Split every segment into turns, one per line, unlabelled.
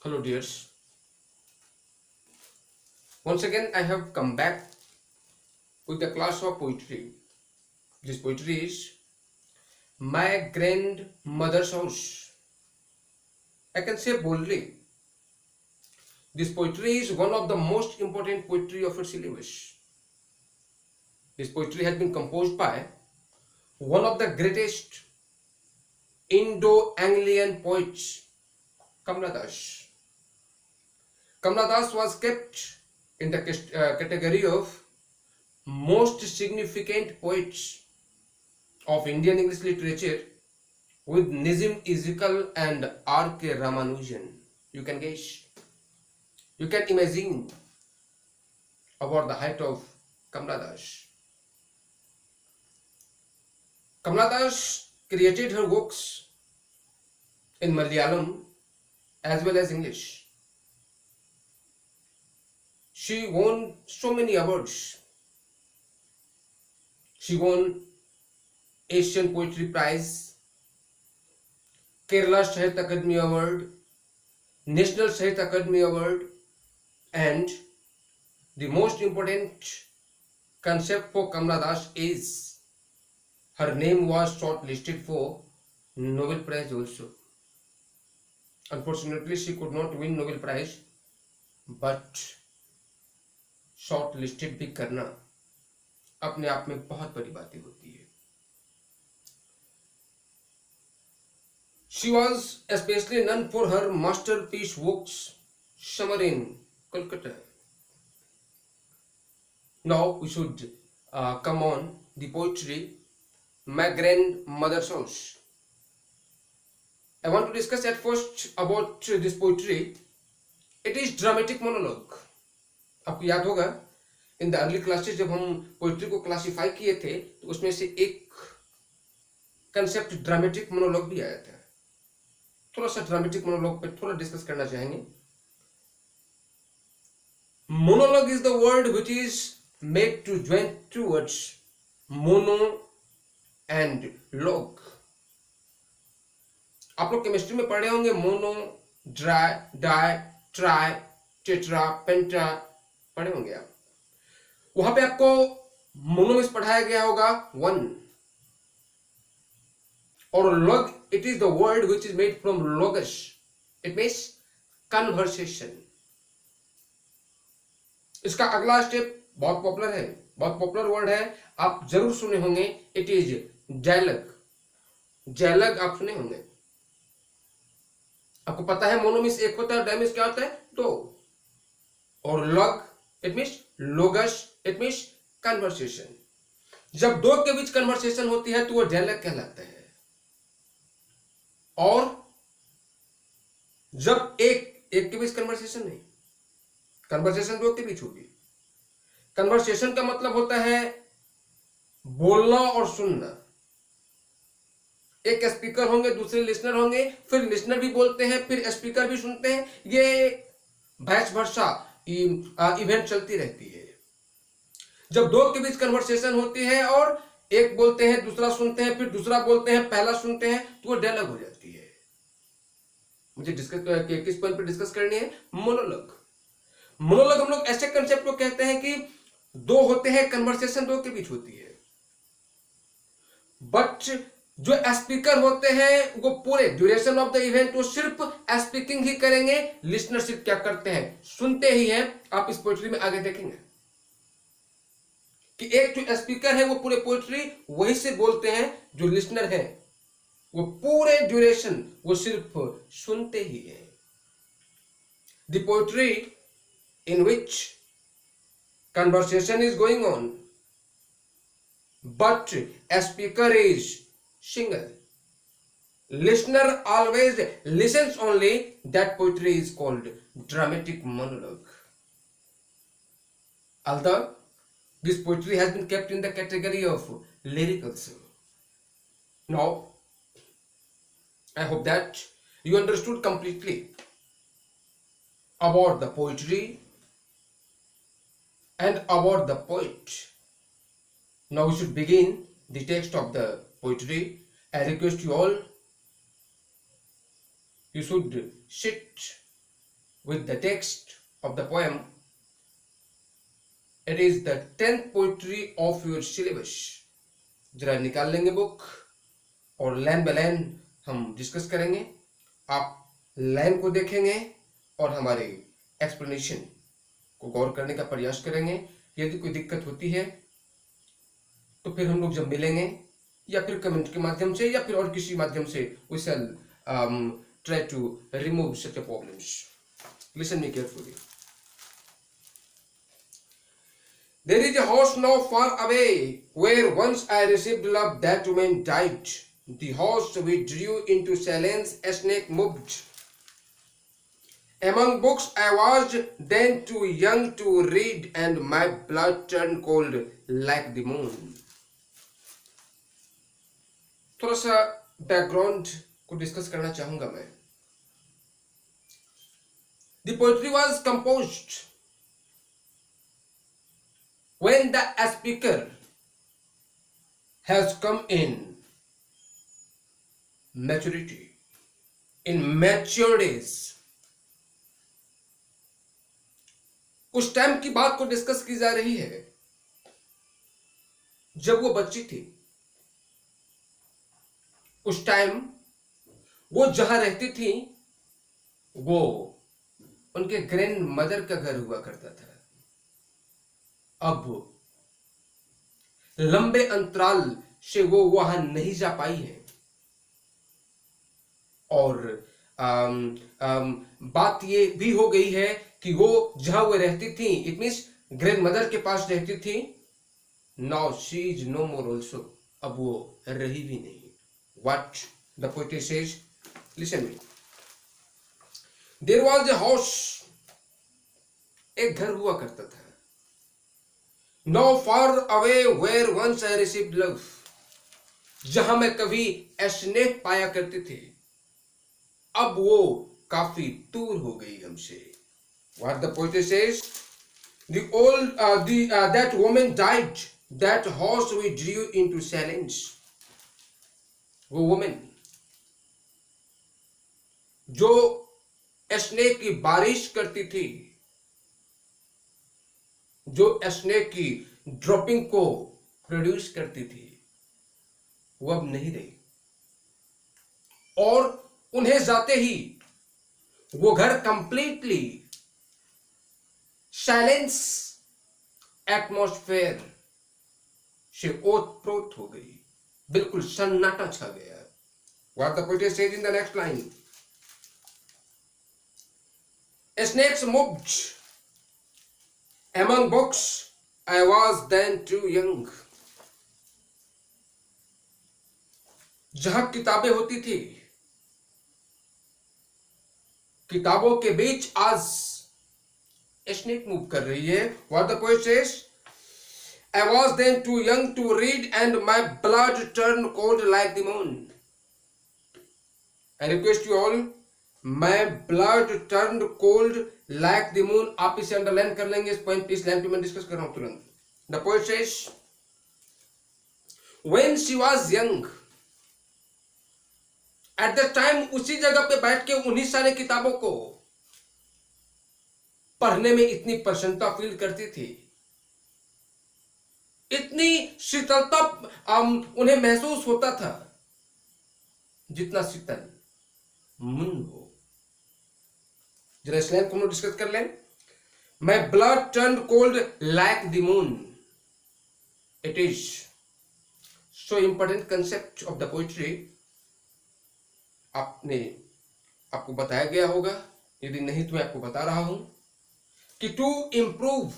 Hello dears, once again I have come back with a class of poetry. This poetry is My Grandmother's House. I can say boldly, this poetry is one of the most important poetry of its syllabus. This poetry has been composed by one of the greatest Indo-Anglian poets, Kamla Das. Kamla Das was kept in the category of most significant poets of Indian English literature with Nizam Ezekiel and R.K. Ramanujan. You can guess, you can imagine about the height of Kamla Das. Kamla Das created her works in Malayalam as well as English. She won so many awards. She won Asian Poetry Prize, Kerala Sahitya Akademi Award, National Sahitya Akademi Award, and the most important concept for Kamla Das is her name was shortlisted for Nobel Prize also. Unfortunately, she could not win Nobel Prize, but shortlisted भी करना अपने आप में बहुत बड़ी बातें होती है. She was especially known for her masterpiece works Summer in Kolkata. Now we should come on the poetry My Grandmother's House. I want to discuss at first about this poetry. It is dramatic monologue. आपको याद होगा in the early classes जब हम poetry को classify किए थे तो उसमें से एक कंसेप्ट ड्रामेटिक मोनोलॉग भी आया था. थोड़ा सा ड्रामेटिक मोनोलॉग पे थोड़ा डिस्कस करना चाहेंगे. Monologue is the word which is made to join two words mono and log. आप लोग केमिस्ट्री में पढ़े होंगे मोनो, ड्राई, डाई, ट्राई, टेट्रा, पेंटा पढ़े होंगे आप. वहां पे आपको मोनोमिस पढ़ाया गया होगा वन, और log it is the word which is made from logos. It means conversation. इसका अगला स्टेप बहुत पॉपुलर है, बहुत पॉपुलर वर्ड है, आप जरूर सुने होंगे. It is dialogue. डायलॉग आप सुने होंगे. आपको पता है मोनोमिस एक होता है, डायमिस क्या होता है? दो. और log it means लोगस, it means conversation. जब दो के बीच कन्वर्सेशन होती है तो वो डायलॉग कहलाता है. और जब एक के बीच कन्वर्सेशन नहीं, कन्वर्सेशन दो के बीच होगी. कन्वर्सेशन का मतलब होता है बोलना और सुनना. एक स्पीकर होंगे, दूसरे लिसनर होंगे, फिर लिसनर भी बोलते हैं, फिर स्पीकर भी सुनते हैं. ये वाइस वर्सा इवेंट चलती रहती है. जब दो के बीच कन्वर्सेशन होती है और एक बोलते हैं, दूसरा सुनते हैं, फिर दूसरा बोलते हैं, पहला सुनते हैं, तो वो डायलॉग हो जाती है. मुझे डिस्कस किस पॉइंट पे डिस्कस करनी है? मोनोलॉग. मोनोलॉग हम लोग ऐसे कंसेप्ट को कहते हैं कि दो होते हैं, कन्वर्सेशन दो के बीच होती है, बट जो स्पीकर होते हैं वो पूरे ड्यूरेशन ऑफ द इवेंट वो सिर्फ स्पीकिंग ही करेंगे. लिसनरशिप क्या करते हैं? सुनते ही हैं. आप इस पोएट्री में आगे देखेंगे कि एक जो स्पीकर है वो पूरे पोएट्री वही से बोलते हैं, जो लिसनर है वो पूरे ड्यूरेशन वो सिर्फ सुनते ही है. The poetry in which conversation is going on but a speaker is single, listener always listens only, that poetry is called dramatic monologue. Although this poetry has been kept in the category of lyric also. Now I hope that you understood completely about the poetry and about the poet. Now we should begin the text of the poetry. I request you all, you should sit with the text of the poem. It is the 10th poetry of your syllabus. जरा निकाल लेंगे book और line by line हम discuss करेंगे. आप line को देखेंगे और हमारे एक्सप्लेनेशन को गौर करने का प्रयास करेंगे. यदि कोई दिक्कत होती है तो फिर हम लोग जब मिलेंगे या फिर कमेंट के माध्यम से या फिर और किसी माध्यम से we shall try to remove such a problems. Listen me carefully. There is a house now far away, where once I received love, that woman died. The house withdrew into silence, a snake moved. Among books I was then too young to read, and my blood turned cold like the moon. थोड़ा सा background को discuss करना चाहूंगा मैं. The poetry was composed when the speaker has come in maturity, in mature days. उस time की बात को डिस्कस की जा रही है जब वो बच्ची थी. उस टाइम वो जहां रहती थी वो उनके ग्रैंड मदर का घर हुआ करता था. अब लंबे अंतराल से वो वहां नहीं जा पाई है और बात ये भी हो गई है कि वो जहां वो रहती थी, इट मीन्स ग्रैंड मदर के पास रहती थी, now she is no more also. अब वो रही भी नहीं. What the poetry says, listen me. There was a house, एक घर हुआ करता था. No far away where once I received love, जहां मैं कभी स्नेह पाया करती थी, अब वो काफी दूर हो गई हमसे. What the poetry says, that woman died, that house withdrew into silence. वो woman जो स्नेह की बारिश करती थी, जो स्नेह की ड्रॉपिंग को प्रोड्यूस करती थी, वो अब नहीं रही. और उन्हें जाते ही वो घर कंप्लीटली साइलेंस एटमॉस्फेयर से ओतप्रोत हो गई. बिल्कुल सन्नाटा छा गया. What the poet says in the next line, snakes moved among books I was then too young. जहां किताबें होती थी, किताबों के बीच आज स्नेक मूव कर रही है. What the poet says, I was then too young to read, and my blood turned cold like the moon. I request you all, my blood turned cold like the moon. आप इसे underline कर लेंगे. इस point पे, इस line पे मैं discuss कर रहा हूं तुरंत. The poet says, when she was young, at the time, उसी जगह पे बैठ के उन्हीं सारे किताबों को पढ़ने में इतनी प्रसन्नता फील करती थी, इतनी शीतलता उन्हें महसूस होता था जितना शीतल मन हो. जरा इस लाइन को हम डिस्कस कर लें. My blood turned cold like the moon. It is so important concept of the poetry. आपको बताया गया होगा, यदि नहीं तो मैं आपको बता रहा हूं कि to improve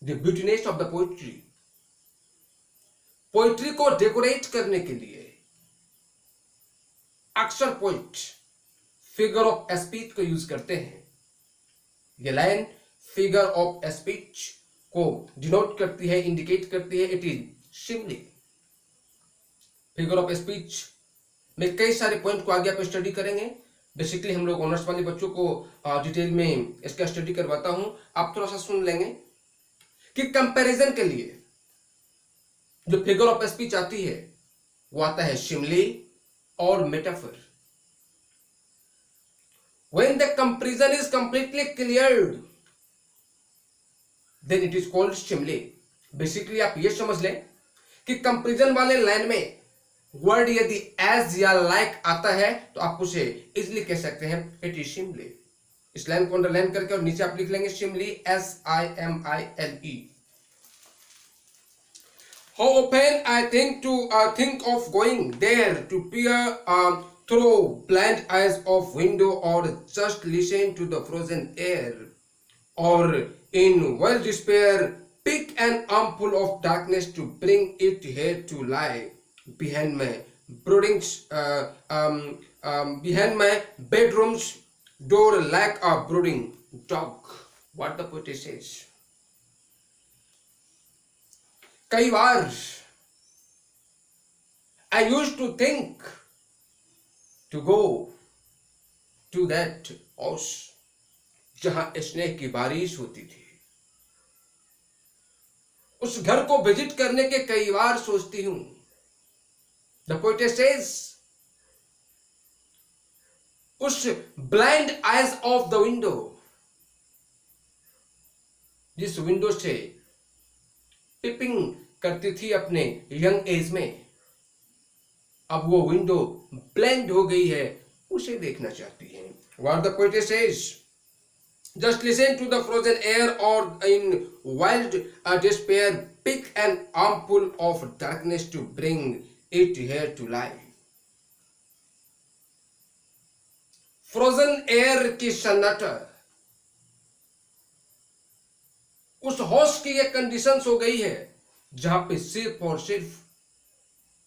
the beautiness of the poetry, poetry को डेकोरेट करने के लिए अक्सर पोइट फिगर ऑफ स्पीच को यूज करते हैं. ये लाइन फिगर ऑफ स्पीच को डिनोट करती है, इंडिकेट करती है. It is simile. Figure of speech में कई सारे पॉइंट को आगे आप स्टडी करेंगे. बेसिकली हम लोग ऑनर्स वाले बच्चों को डिटेल में इसका स्टडी करवाता हूं. आप थोड़ा सा सुन लेंगे कि कंपैरिजन के लिए जो फिगर ऑफ स्पीच आती है वो आता है सिमिली और metaphor. When the comparison is completely cleared, then it is called simile. Basically आप ये समझ लें कि कंपेरिजन वाले लाइन में वर्ड यदि एज या लाइक आता है तो आप उसे इजिली कह सकते हैं इट इज सिमिले. इस लाइन को अंडरलाइन करके और नीचे आप लिख लेंगे simile, SIMILE. How often I think of going there to peer through blind eyes of window or just listen to the frozen air, or in wild despair pick an armful of darkness to bring it here to lie behind my behind my bedroom's door like a brooding dog. What the poet says. कई बार I used to think to go to that house जहां स्नेह की बारिश होती थी. उस घर को विजिट करने के कई बार सोचती हूं. The poet says, उस blind eyes of the window, जिस विंडो से पिपिंग करती थी अपने यंग एज में, अब वो विंडो ब्लाइंड हो गई है, उसे देखना चाहती है. What the poet says, just listen to the frozen air, or in wild despair pick an armful of darkness to bring it here to lie. Frozen air की सन्नाटा, उस हाउस की ये कंडीशंस हो गई है जहां पे सिर्फ और सिर्फ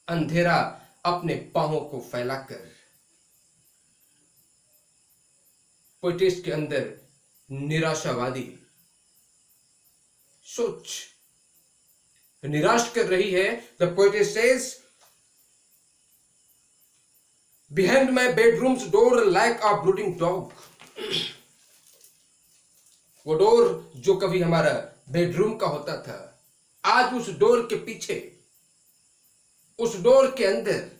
अंधेरा अपने पांवों को फैलाकर पोइटिस के अंदर निराशावादी सोच निराश कर रही है. The poet says, behind my bedrooms door like a brooding dog. वो डोर जो कभी हमारा बेडरूम का होता था, आज उस डोर के पीछे, उस डोर के अंदर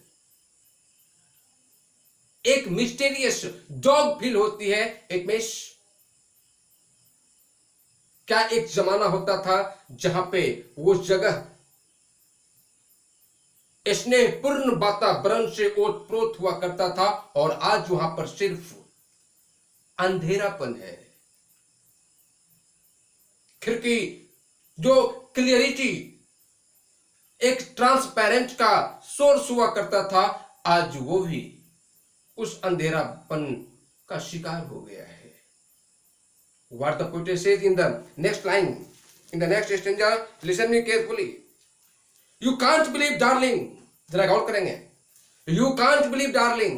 एक मिस्टीरियस डॉग फील होती है. एक मेश, क्या एक जमाना होता था जहां पे वो जगह स्नेहपूर्ण वातावरण से ओतप्रोत हुआ करता था, और आज वहां पर सिर्फ अंधेरापन है. खिड़की जो क्लियरिटी, एक ट्रांसपेरेंट का सोर्स हुआ करता था, आज वो भी उस अंधेरापन का शिकार हो गया है. What the poet says in the next line, in the next stanza, listen me carefully. You can't believe darling, जरा गौर करेंगे. You can't believe darling,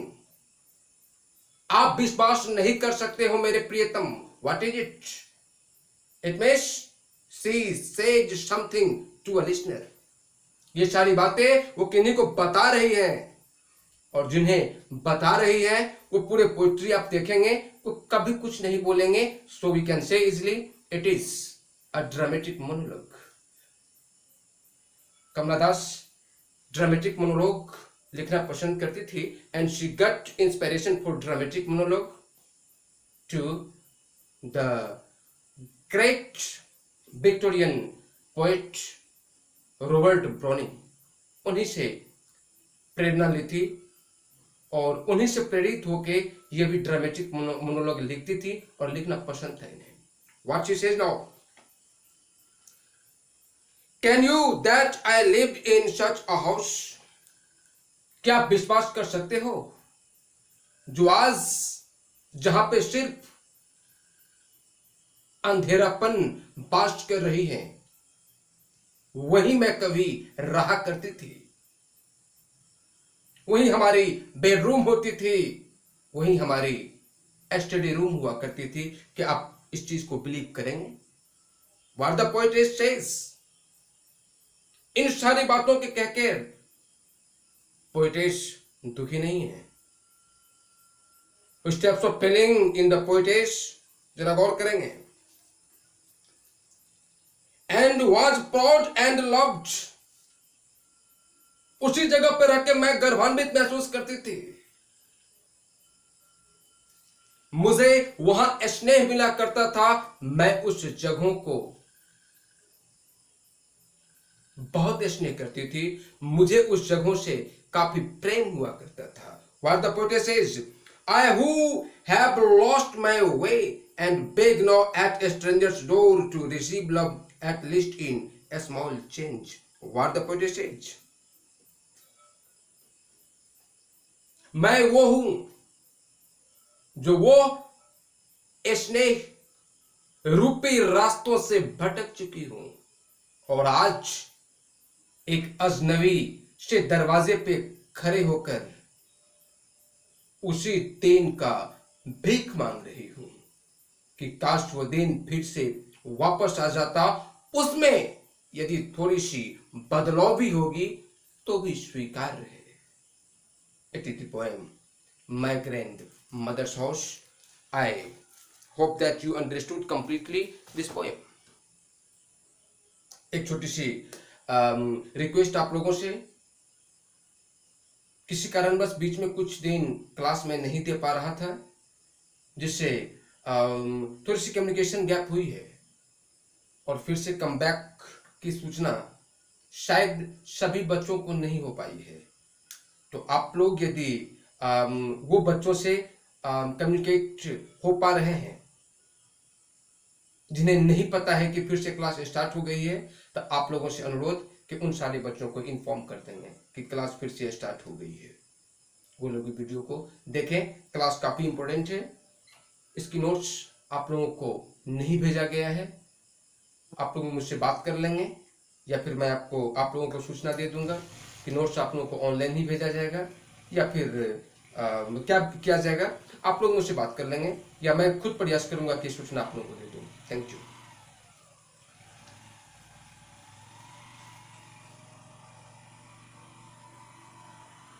आप विश्वास नहीं कर सकते हो मेरे प्रियतम. What is it? It means she said something to a listener. ये सारी बातें वो किन्हीं को बता रही है, और जिन्हें बता रही है वो पूरे पोइट्री आप देखेंगे वो कभी कुछ नहीं बोलेंगे. So we can say easily it is a dramatic monologue. Kamala Das dramatic monologue लिखना पसंद करती थी, and she got inspiration for dramatic monologue to the great Victorian poet Robert Browning. उन्हीं से प्रेरणा ली थी और उन्हीं से प्रेरित होके ये भी ड्रामेटिक मोनोलॉग लिखती थी और लिखना पसंद था इन्हें. What she says now, can you that I lived in such a house, क्या आप विश्वास कर सकते हो जो आज जहां पे सिर्फ अंधेरापन बास कर रही है, वही मैं कभी रहा करती थी. वही हमारी बेडरूम होती थी, वही हमारी स्टडी रूम हुआ करती थी. कि आप इस चीज को बिलीव करेंगे. What the poet says, इन सारी बातों के कहकर पोइटेस दुखी नहीं है. Steps of feeling in the poetess जरा गौर करेंगे. And was proud and loved, उसी जगह पर रह के मैं गर्वान्वित महसूस करती थी. मुझे वहां स्नेह मिला करता था, मैं उस जगहों को बहुत स्नेह करती थी, मुझे उस जगहों से काफी प्रेम हुआ करता था। What the poet says, I who have lost my way and beg now at a stranger's door to receive love at least in a small change. What the poet says, मैं वो हूं जो वो स्नेह रूपी रास्तों से भटक चुकी हूं और आज एक अजनबी से दरवाजे पे खड़े होकर उसी दिन का भीख मांग रही हूं कि काश वो दिन फिर से वापस आ जाता, उसमें यदि थोड़ी सी बदलाव भी होगी तो भी स्वीकार्य है। It is the poem My Grandmother's House. I hope that you understood completely this poem. एक छोटी सी रिक्वेस्ट आप लोगों से, किसी कारणवश बीच में कुछ दिन क्लास में नहीं दे पा रहा था, जिससे थोड़ी सी कम्युनिकेशन गैप हुई है और फिर से कम बैक की सूचना शायद सभी बच्चों को नहीं हो पाई है। तो आप लोग यदि वो बच्चों से कम्युनिकेट हो पा रहे हैं जिन्हें नहीं पता है कि फिर से क्लास स्टार्ट हो गई है, तो आप लोगों से अनुरोध कि उन सारे बच्चों को इन्फॉर्म कर देंगे कि क्लास फिर से स्टार्ट हो गई है। वो लोग वीडियो को देखें, क्लास काफ़ी इंपॉर्टेंट है। इसकी नोट्स आप लोगों को नहीं भेजा गया है, आप लोग मुझसे बात कर लेंगे या फिर मैं आप लोगों को सूचना दे दूंगा कि नोट्स आप लोगों को ऑनलाइन ही भेजा जाएगा या फिर क्या किया जाएगा, आप लोग मुझसे बात कर लेंगे या मैं खुद प्रयास करूंगा कि सूचना आप लोगों को दे दूँ। Thank you.